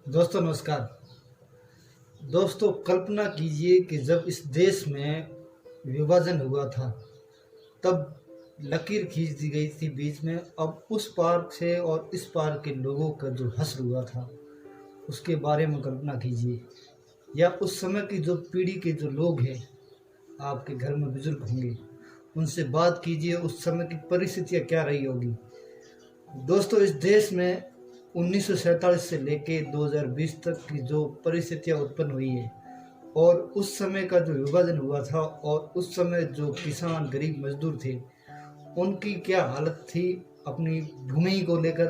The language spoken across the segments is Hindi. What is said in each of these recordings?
दोस्तों नमस्कार। दोस्तों कल्पना कीजिए कि जब इस देश में विभाजन हुआ था तब लकीर खींच दी गई थी बीच में। अब उस पार से और इस पार के लोगों का जो हश्र हुआ था उसके बारे में कल्पना कीजिए। या उस समय की जो पीढ़ी के जो लोग हैं, आपके घर में बुजुर्ग होंगे, उनसे बात कीजिए उस समय की परिस्थितियाँ क्या रही होगी। दोस्तों इस देश में 1947 से लेके 2020 तक की जो परिस्थितियाँ उत्पन्न हुई है और उस समय का जो विभाजन हुआ था और उस समय जो किसान गरीब मजदूर थे उनकी क्या हालत थी, अपनी भूमि को लेकर,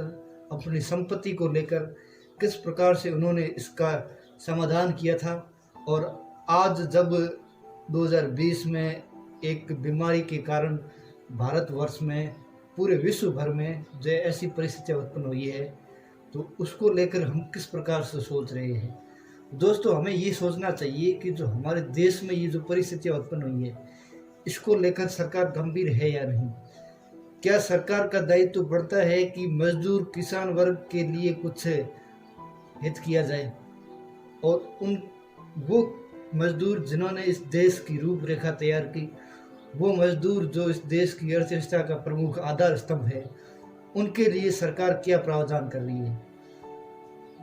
अपनी संपत्ति को लेकर किस प्रकार से उन्होंने इसका समाधान किया था। और आज जब 2020 में एक बीमारी के कारण भारतवर्ष में, पूरे विश्व भर में जो ऐसी परिस्थितियाँ उत्पन्न हुई है तो उसको लेकर हम किस प्रकार से सोच रहे हैं। दोस्तों हमें ये सोचना चाहिए कि जो हमारे देश में ये जो परिस्थितियाँ उत्पन्न हुई है इसको लेकर सरकार गंभीर है या नहीं। क्या सरकार का दायित्व तो बढ़ता है कि मजदूर किसान वर्ग के लिए कुछ हित किया जाए और उन वो मजदूर जिन्होंने इस देश की रूपरेखा तैयार की, वो मजदूर जो इस देश की अर्थव्यवस्था का प्रमुख आधार स्तंभ है, उनके लिए सरकार क्या प्रावधान कर रही है।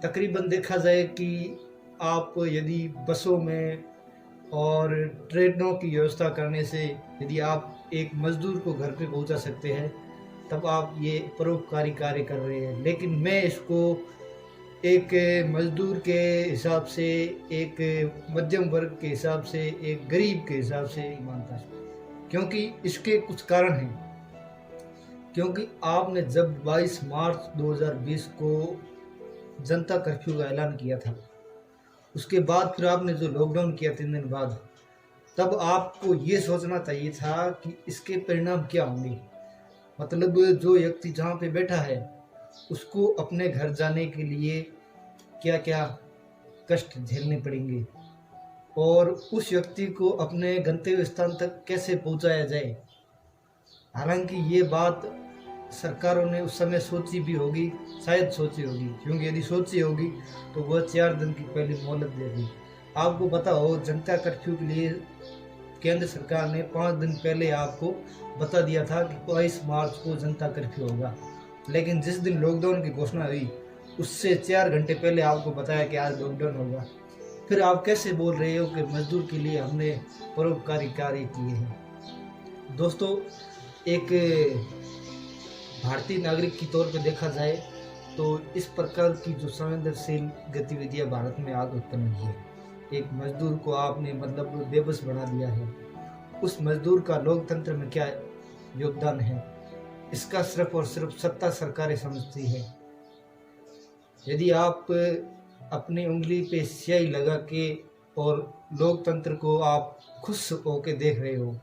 तकरीबन देखा जाए कि आप यदि बसों में और ट्रेनों की व्यवस्था करने से यदि आप एक मजदूर को घर पे पहुंचा सकते हैं तब आप ये परोपकारी कार्य कर रहे हैं। लेकिन मैं इसको एक मजदूर के हिसाब से, एक मध्यम वर्ग के हिसाब से, एक गरीब के हिसाब से नहीं मानता, क्योंकि इसके कुछ कारण हैं। क्योंकि आपने जब 22 मार्च 2020 को जनता कर्फ्यू का ऐलान किया था, उसके बाद फिर आपने जो लॉकडाउन किया 3 दिन बाद, तब आपको ये सोचना चाहिए था कि इसके परिणाम क्या होंगे। मतलब जो व्यक्ति जहाँ पे बैठा है उसको अपने घर जाने के लिए क्या क्या कष्ट झेलने पड़ेंगे और उस व्यक्ति को अपने गंतव्य स्थान तक कैसे पहुँचाया जाए। हालांकि ये बात सरकारों ने उस समय सोची भी होगी, शायद सोची होगी, क्योंकि यदि सोची होगी तो वह 4 दिन की पहले मोहलत दे दी। आपको पता हो जनता कर्फ्यू के लिए केंद्र सरकार ने 5 दिन पहले आपको बता दिया था कि 22 मार्च को जनता कर्फ्यू होगा। लेकिन जिस दिन लॉकडाउन की घोषणा हुई उससे 4 घंटे पहले आपको बताया कि आज लॉकडाउन होगा। फिर आप कैसे बोल रहे हो कि मजदूर के लिए हमने परोपकारी कार्य किए हैं। दोस्तों एक भारतीय नागरिक के तौर पे देखा जाए तो इस प्रकार की जो संवेदनशील गतिविधियां भारत में आज उत्पन्न हुई है, एक मजदूर को आपने मतलब बेबस बना दिया है। उस मजदूर का लोकतंत्र में क्या योगदान है, इसका सिर्फ और सिर्फ सत्ता सरकारें समझती है। यदि आप अपनी उंगली पे स्याही लगा के और लोकतंत्र को आप खुश होकर देख रहे हो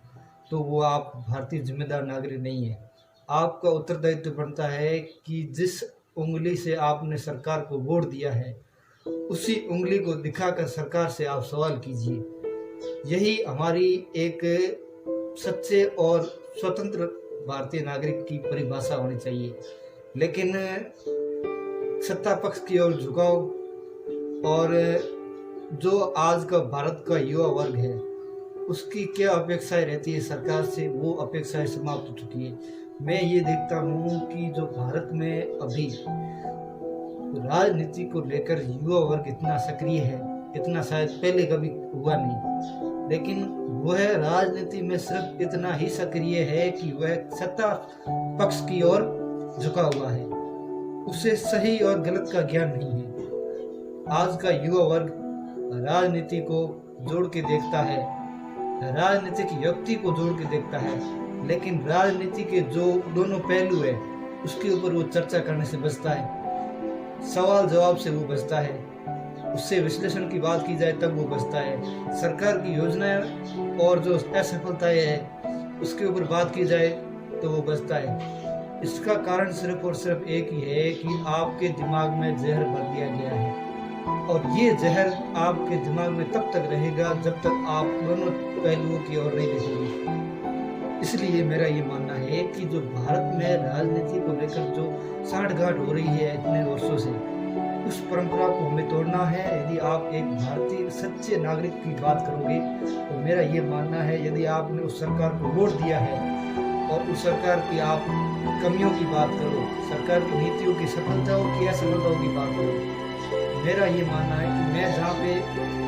तो वो आप भारतीय जिम्मेदार नागरिक नहीं है। आपका उत्तरदायित्व बनता है कि जिस उंगली से आपने सरकार को वोट दिया है उसी उंगली को दिखाकर सरकार से आप सवाल कीजिए। यही हमारी एक सच्चे और स्वतंत्र भारतीय नागरिक की परिभाषा होनी चाहिए। लेकिन सत्ता पक्ष की ओर झुकाव और जो आज का भारत का युवा वर्ग है उसकी क्या अपेक्षाएं रहती है सरकार से, वो अपेक्षाएं समाप्त हो चुकी है। मैं ये देखता हूँ कि जो भारत में अभी राजनीति को लेकर युवा वर्ग इतना सक्रिय है, इतना शायद पहले कभी हुआ नहीं। लेकिन वह राजनीति में सिर्फ इतना ही सक्रिय है कि वह सत्ता पक्ष की ओर झुका हुआ है, उसे सही और गलत का ज्ञान नहीं है। आज का युवा वर्ग राजनीति को जोड़ के देखता है, राजनीतिक व्यक्ति को जोड़ के देखता है, लेकिन राजनीति के जो दोनों पहलू है उसके ऊपर वो चर्चा करने से बचता है, सवाल जवाब से वो बचता है, उससे विश्लेषण की बात की जाए तब वो बचता है। सरकार की योजनाएं और जो असफलताएं है उसके ऊपर बात की जाए तो वो बचता है। इसका कारण सिर्फ और सिर्फ एक ही है कि आपके दिमाग में जहर भर दिया गया है और ये जहर आपके दिमाग में तब तक रहेगा जब तक आप दोनों पहलुओं की ओर नहीं देखोगे। इसलिए मेरा ये मानना है कि जो भारत में राजनीति को लेकर जो साठगांठ हो रही है इतने वर्षों से, उस परंपरा को हमें तोड़ना है। यदि आप एक भारतीय सच्चे नागरिक की बात करोगे तो मेरा ये मानना है, यदि आपने उस सरकार को वोट दिया है और उस सरकार की आप कमियों की बात करो, सरकार की नीतियों की सफलताओं की असफलताओं की बात करो, मेरा ये मानना है कि मैं जहाँ पे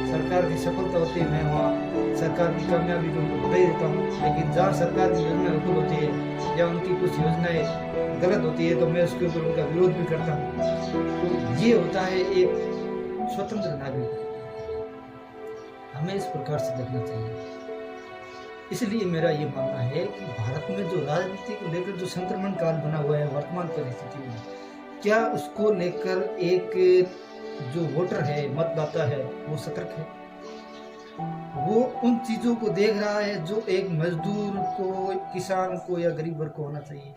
सरकार की सफलता होती है मैं वहाँ सरकार की कामयाबी को बधाई देता हूँ, लेकिन जहाँ सरकार की योजना विफल होती है या उनकी कुछ योजनाएं गलत होती है तो मैं उसके ऊपर उनका विरोध भी करता हूँ। तो ये होता है एक स्वतंत्र नागरिक, हमें इस प्रकार से देखना चाहिए। इसलिए मेरा ये मानना है कि भारत में जो राजनीति को लेकर जो संक्रमण काल बना हुआ है वर्तमान परिस्थिति में, क्या उसको लेकर एक जो वोटर है, मतदाता है, वो सतर्क है? वो उन चीजों को देख रहा है जो एक मजदूर को, किसान को या गरीब वर्ग को होना चाहिए।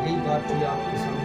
यही बात थी आपके सामने।